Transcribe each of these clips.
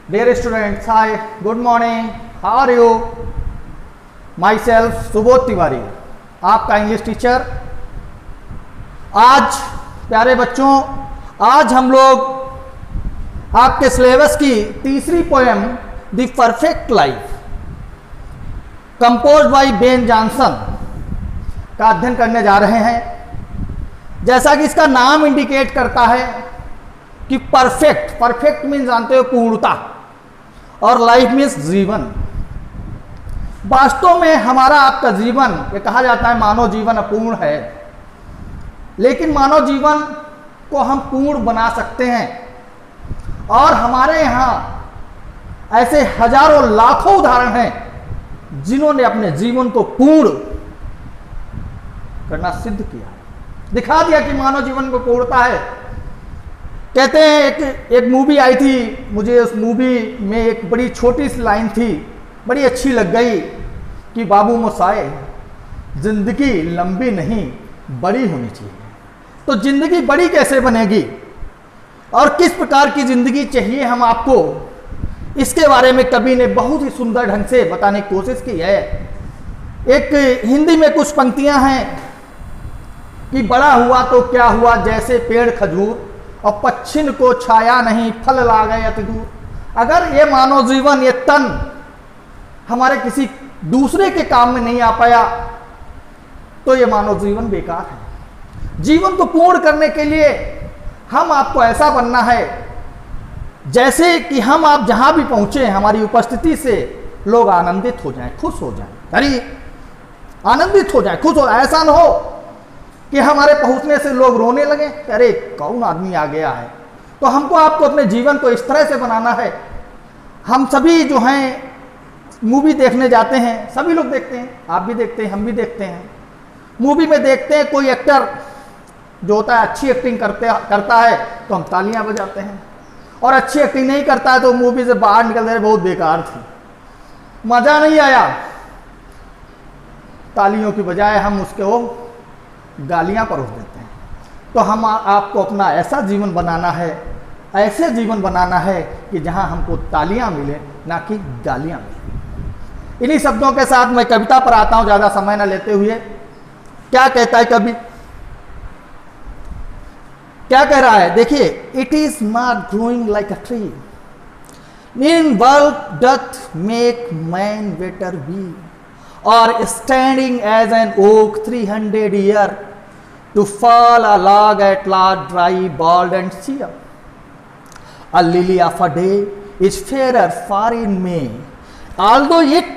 Dear students, hi, good morning. How are you? Myself Subodh Tiwari, आपका English teacher. आज प्यारे बच्चों, आज हम लोग आपके सिलेबस की तीसरी poem the perfect life composed by Ben Jonson का अध्ययन करने जा रहे हैं। जैसा कि इसका नाम इंडिकेट करता है कि परफेक्ट, परफेक्ट मीन जानते हो पूर्णता, और लाइफ मीन्स जीवन। वास्तव में हमारा आपका जीवन, ये कहा जाता है मानव जीवन अपूर्ण है, लेकिन मानव जीवन को हम पूर्ण बना सकते हैं। और हमारे यहाँ ऐसे हजारों लाखों उदाहरण हैं जिन्होंने अपने जीवन को पूर्ण करना सिद्ध किया, दिखा दिया कि मानव जीवन को पूर्णता है। कहते हैं एक मूवी आई थी, मुझे उस मूवी में एक बड़ी छोटी सी लाइन थी, बड़ी अच्छी लग गई कि बाबू मोसाए, जिंदगी लंबी नहीं बड़ी होनी चाहिए। तो जिंदगी बड़ी कैसे बनेगी और किस प्रकार की जिंदगी चाहिए हम आपको, इसके बारे में कवि ने बहुत ही सुंदर ढंग से बताने की कोशिश की है। एक हिंदी में कुछ पंक्तियां हैं कि बड़ा हुआ तो क्या हुआ जैसे पेड़ खजूर, और पच्छिन को छाया नहीं फल ला गए अति दूर। अगर ये मानव जीवन, ये तन हमारे किसी दूसरे के काम में नहीं आ पाया तो ये मानव जीवन बेकार है। जीवन को पूर्ण करने के लिए हम आपको ऐसा बनना है जैसे कि हम आप जहां भी पहुंचे, हमारी उपस्थिति से लोग आनंदित हो जाएं, खुश हो जाएं, अरे आनंदित हो जाएं, खुश हो। ऐसा न हो कि हमारे पहुंचने से लोग रोने लगे, अरे कौन आदमी आ गया है। तो हमको आपको अपने जीवन को इस तरह से बनाना है। हम सभी जो हैं मूवी देखने जाते हैं, सभी लोग देखते हैं, आप भी देखते हैं, हम भी देखते हैं। मूवी में देखते हैं कोई एक्टर जो होता है अच्छी एक्टिंग करता है तो हम तालियां बजाते हैं, और अच्छी एक्टिंग नहीं करता है तो मूवी से बाहर निकलते हैं बहुत बेकार थी, मजा नहीं आया। तालियों की बजाय हम उसको गालियां परोस देते हैं। तो हम आपको अपना ऐसा जीवन बनाना है, ऐसे जीवन बनाना है कि जहां हमको तालियां मिले, ना कि गालियां मिले। इन्हीं शब्दों के साथ मैं कविता पर आता हूं, ज्यादा समय ना लेते हुए। क्या कहता है कवि, क्या कह रहा है, देखिए, it is not growing like a tree mean work doth make man better be, or standing as an oak 300 year to fall a log at last dry, bald and sere. A lily of a day is fairer far in May, although it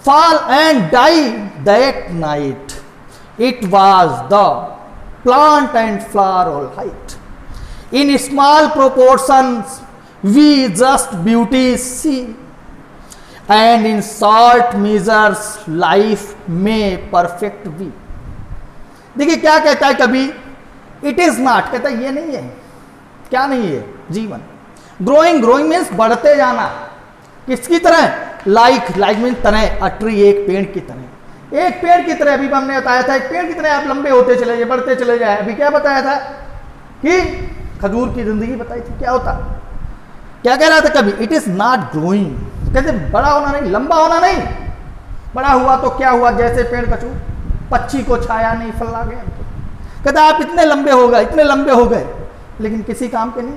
fall and die that night. It was the plant and flower all height. In small proportions we just beauty see, and in short measures life may perfect be. देखिए क्या कहता है कभी, it is not, कहता है ये नहीं है। क्या नहीं है? जीवन। ग्रोइंग, ग्रोइंग मीन्स बढ़ते जाना, किसकी तरह? लाइक, लाइक मीन तरह, अ ट्री, एक पेड़ की तरह। एक पेड़ की तरह, अभी हमने बताया था एक पेड़ की तरह आप लंबे होते चले जाए, बढ़ते चले जाए। अभी क्या बताया था कि खजूर की जिंदगी बताई थी, क्या होता, क्या कह रहा था कभी, इट इज नॉट ग्रोइंग, कहते बड़ा होना नहीं, लंबा होना नहीं। बड़ा हुआ तो क्या हुआ जैसे पेड़ कचूर, पक्षी को छाया नहीं फल ला गए। कहता आप इतने लंबे हो गए, इतने लंबे हो गए, लेकिन किसी काम के नहीं।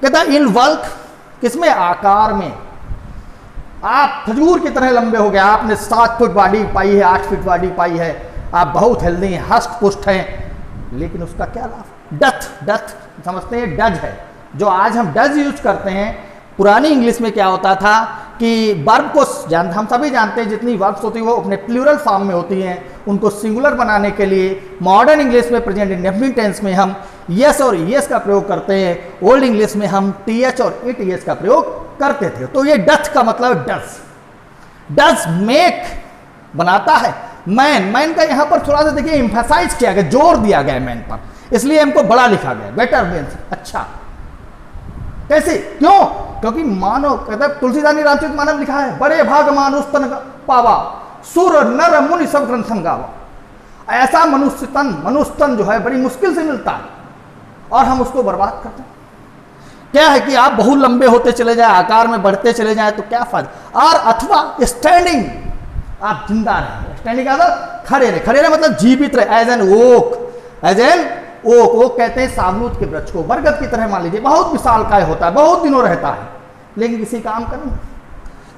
कहता इन वर्क, किसमें? आकार में। आप खजूर की तरह लंबे हो गए, आपने 7 फुट बॉडी पाई है, 8 फुट बॉडी पाई है, आप बहुत हेल्दी हैं, हष्ट पुष्ट हैं, लेकिन उसका क्या लाभ? डथ, डथ समझते हैं, डज है, जो आज हम डज यूज करते हैं। पुरानी इंग्लिश में क्या होता था कि वर्ब को हम सभी जानते हैं, जितनी वर्ब्स होती है वो अपने प्लूरल फॉर्म में होती हैं, उनको सिंगुलर बनाने के लिए मॉडर्न इंग्लिश में प्रेजेंट इंडेफिनिट टेंस में हम यस और यस का प्रयोग करते हैं, ओल्ड इंग्लिश में हम टीएच और इट यस का प्रयोग करते थे। तो ये डथ का मतलब डज, डज मेक बनाता है। मैन, मैन का यहाँ पर थोड़ा सा देखिए एम्फसाइज किया गया, जोर दिया गया मैन पर, इसलिए हमको बड़ा लिखा गया, बेटर मीन्स अच्छा। कैसे? क्यों? क्योंकि मानव, कहता है तुलसीदास ने रामचरित मानस लिखा है, बड़े भाग मानुष तन पावा, सुर नर मुनि सब ग्रंथन गावा। ऐसा मनुष्य तन, मनुष्य तन जो है बड़ी मुश्किल से मिलता है और हम उसको बर्बाद करते हैं। क्या है कि आप बहुत लंबे होते चले जाए, आकार में बढ़ते चले जाए तो क्या फायदा। और अथवा स्टैंडिंग, आप जिंदा रहे, स्टैंडिंग का खड़े रहे, खड़े रहे मतलब जीवित रहे, as an oak, as an oak. Oak कहते हैं सामरूद के वृक्ष को, बरगद की तरह मान लीजिए, बहुत विशालकाय होता है, बहुत दिनों रहता है, लेकिन किसी काम का नहीं।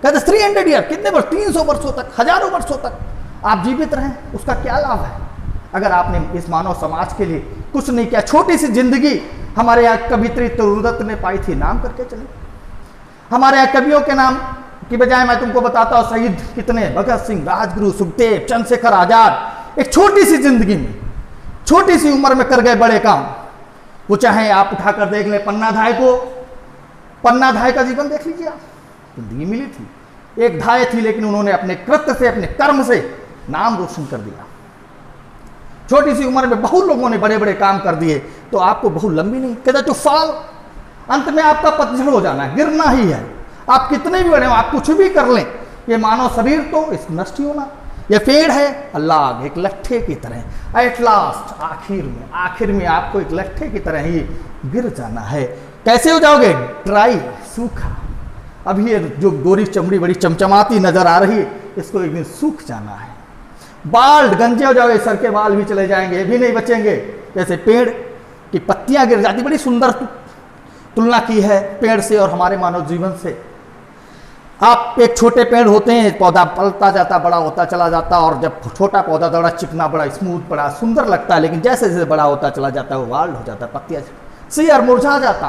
कहते 300 ईयर, कितने वर्ष, 300 वर्षों तक, हजारों वर्षों तक आप जीवित रहें, उसका क्या लाभ है अगर आपने इस मानव समाज के लिए कुछ नहीं किया। छोटी सी जिंदगी हमारे यहाँ कवित्री तरुदत्त ने पाई थी, नाम करके चले। हमारे यहाँ कवियों के नाम की बजाय मैं तुमको बताता हूँ शहीद कितने, भगत सिंह, राजगुरु, सुखदेव, चंद्रशेखर आजाद, एक छोटी सी जिंदगी में, छोटी सी उम्र में कर गए बड़े काम। वो चाहे आप उठाकर देख लें पन्ना धाय को, पन्ना धाय का जीवन देख लीजिए आप, जिंदगी मिली थी, एक धाय थी, लेकिन उन्होंने अपने कृत्य से, अपने कर्म से नाम रोशन कर दिया। छोटी सी उम्र में बहुत लोगों ने बड़े बड़े काम कर दिए, तो आपको बहुत लंबी नहीं, कहते टू फॉल, अंत में आपका पतझड़ हो जाना है, गिरना ही है। आप कितने भी बड़े हो, आप कुछ भी कर लें, ये मानव शरीर तो इस नष्ट ही होना। ये पेड़ है अल्लाह एक लट्ठे की तरह, एट लास्ट, आखिर में आपको एक लट्ठे की तरह ही गिर जाना है। कैसे हो जाओगे, ड्राई, सूखा। अभी ये जो गोरी चमड़ी बड़ी चमचमाती नजर आ रही है, इसको एक दिन सूख जाना है। बाल गंजे हो जाओगे, सर के बाल भी चले जाएंगे, भी नहीं बचेंगे। जैसे पेड़ की पत्तियां गिर जाती, बड़ी सुंदर तुलना की है पेड़ से और हमारे मानव जीवन से। आप एक छोटे पेड़ होते हैं, पौधा पलता जाता, बड़ा होता चला जाता, और जब छोटा पौधा बड़ा चिकना, बड़ा स्मूथ, बड़ा सुंदर लगता है, लेकिन जैसे जैसे बड़ा होता चला जाता है वो वाल्ड हो जाता है, पत्तियां सियार मुरझा जाता,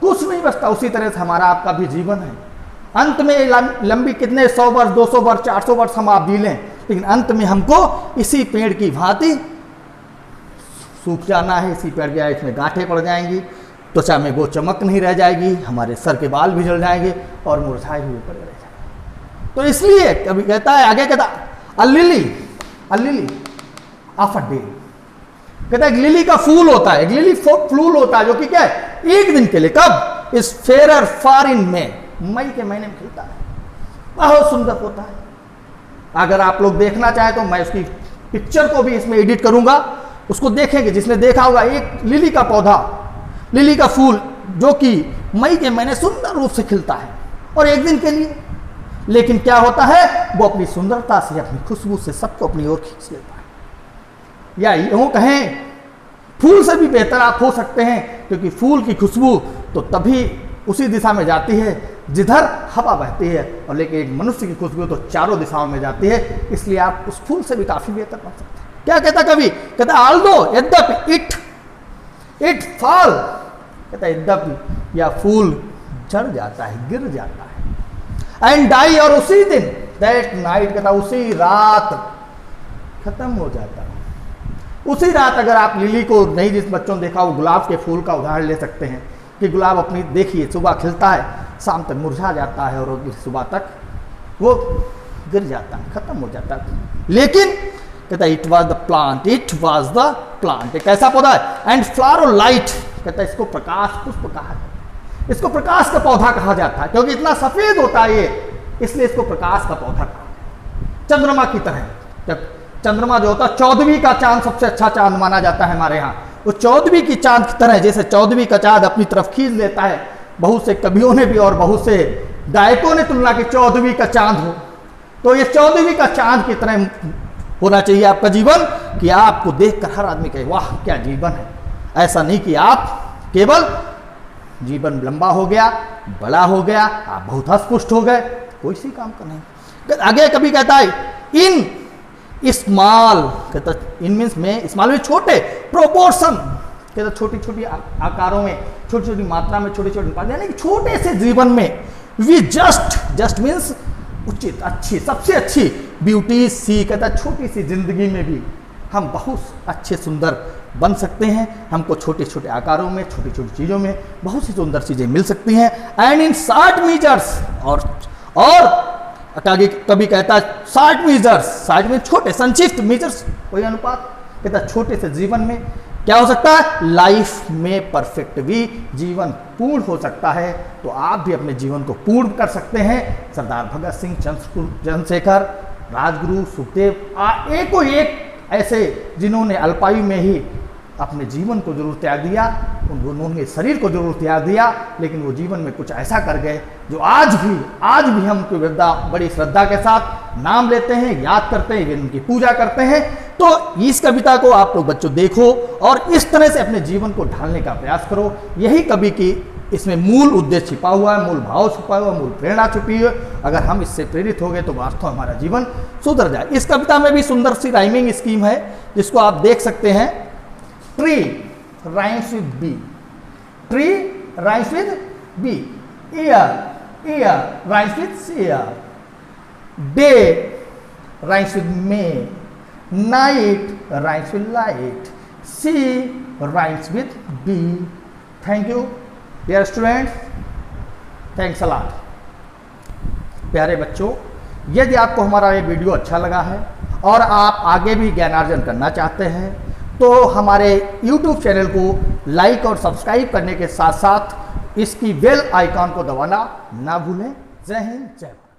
कुछ नहीं बचता। उसी तरह से हमारा आपका भी जीवन है। अंत में लंबी कितने 100 वर्ष, 200 वर्ष, 400 वर्ष हम आप जी लें, लेकिन अंत में हमको इसी पेड़ की भांति सूख जाना है। इसी पेड़ के इसमें गांठें पड़ जाएंगी, त्वचा में वो चमक नहीं रह जाएगी, हमारे सर के बाल भी जल जाएंगे और मुरझाए हुए पड़े रह जाएंगे। तो इसलिए कभी कहता है, आगे कहता अ लिली ऑफ अ डे, कहता है एक लिली का फूल होता है, एक लिली फूल होता है, जो कि क्या है, एक दिन के लिए। कब, इस फेरर फार इन मई के महीने में खिलता है, बहुत सुंदर होता है। अगर आप लोग देखना चाहें तो मैं उसकी पिक्चर को भी इसमें एडिट करूंगा, उसको देखेंगे। जिसने देखा होगा, एक लिली का पौधा, लिली का फूल, जो कि मई के महीने सुंदर रूप से खिलता है और एक दिन के लिए, लेकिन क्या होता है, वो अपनी सुंदरता से, अपनी खुशबू से सबको अपनी ओर खींच लेता है। या यूं कहें, फूल से भी बेहतर आप हो सकते हैं, क्योंकि फूल की खुशबू तो तभी उसी दिशा में जाती है जिधर हवा बहती है, और लेकिन एक मनुष्य की खुशबू तो चारों दिशाओं में जाती है। इसलिए आप उस फूल से भी काफी बेहतर बन सकते हैं। क्या कहता कवि, कहता आल्दो यद्यपि इट फॉल, कहता यद्यपि या फूल झड़ जाता है, गिर जाता है, एंड डाई, और उसी दिन, दैट नाइट, कहता उसी रात खत्म हो जाता है। उसी रात अगर आप लिली को नहीं, जिस बच्चों ने देखा, वो गुलाब के फूल का उदाहरण ले सकते हैं कि गुलाब अपनी देखिए, सुबह खिलता है, शाम तक मुरझा जाता है और सुबह तक वो गिर जाता है, खत्म हो जाता है। लेकिन कहता है इट वॉज द प्लांट, एक ऐसा पौधा है, एंड फ्लावर लाइट, कहता है इसको प्रकाश पुष्प कहा जाता है, इसको प्रकाश का पौधा कहा जाता है, क्योंकि इतना सफेद होता है ये, इसलिए इसको प्रकाश का पौधा कहा जाता है। चंद्रमा की तरह, जब चंद्रमा जो होता है 14वीं का चांद सबसे अच्छा चांद माना जाता है हमारे यहाँ, वो 14वीं की चांद की तरह, जैसे 14वीं का चांद अपनी तरफ खींच लेता है। बहुत से कवियों ने भी और बहुत से गायकों ने तुलना की 14वीं का चांद हो, तो ये 14वीं का चांद की तरह होना चाहिए आपका जीवन, कि आपको देखकर हर आदमी कहे वाह क्या जीवन है। ऐसा नहीं कि आप केवल जीवन लंबा हो गया, बड़ा हो गया, आप बहुत हष्टपुष्ट हो गए, कोई सी काम का नहीं। आगे कभी कहता है इन स्मॉल, कहता इन मीन्स में, स्मॉल में छोटे, प्रोपोर्शन, कहता छोटी छोटी आकारों में, छोटी छोटी मात्रा में, छोटे छोटे, यानी कि छोटे से जीवन में वी जस्ट मीन्स उचित, अच्छी, सबसे अच्छी, ब्यूटी सी, कहता छोटी सी जिंदगी में भी हम बहुत अच्छे सुंदर बन सकते हैं। हमको छोटे छोटे आकारों में, छोटी छोटी चीज़ों में बहुत सी सुंदर चीज़ें मिल सकती हैं। एंड इन शॉर्ट मीजर्स, और कभी कहता है शॉर्ट मीजर्स, शॉर्ट में छोटे, संक्षिप्त, मीजर्स वही अनुपात, कहता छोटे से जीवन में क्या हो सकता है, लाइफ में परफेक्ट भी, जीवन पूर्ण हो सकता है। तो आप भी अपने जीवन को पूर्ण कर सकते हैं। सरदार भगत सिंह, चंद्रशेखर, राजगुरु, सुखदेव, एको एक ऐसे जिन्होंने अल्पायु में ही अपने जीवन को जरूर त्याग दिया, उन्होंने शरीर को जरूर त्याग दिया, लेकिन वो जीवन में कुछ ऐसा कर गए जो आज भी हम उनकी बड़ी श्रद्धा के साथ नाम लेते हैं, याद करते हैं, उनकी पूजा करते हैं। तो इस कविता को आप लोग बच्चों देखो और इस तरह से अपने जीवन को ढालने का प्रयास करो। यही कवि की इसमें मूल उद्देश्य छिपा हुआ है, मूल भाव छिपा हुआ है, मूल प्रेरणा छुपी है। अगर हम इससे प्रेरित हो गए तो वास्तव हमारा जीवन सुधर जाए। इस कविता में भी सुंदर सी राइमिंग स्कीम है जिसको आप देख सकते हैं। Tree rhymes with bee, tree rhymes with bee, year rhymes with share, day rhymes with may, night rhymes with light, sea rhymes with bee. Thank you dear students, thanks a lot. प्यारे बच्चों, यदि आपको हमारा ये video अच्छा लगा है और आप आगे भी ज्ञानार्जन करना चाहते हैं तो हमारे YouTube चैनल को लाइक और सब्सक्राइब करने के साथ साथ इसकी बेल आइकॉन को दबाना ना भूलें। जय हिंद, जय भारत।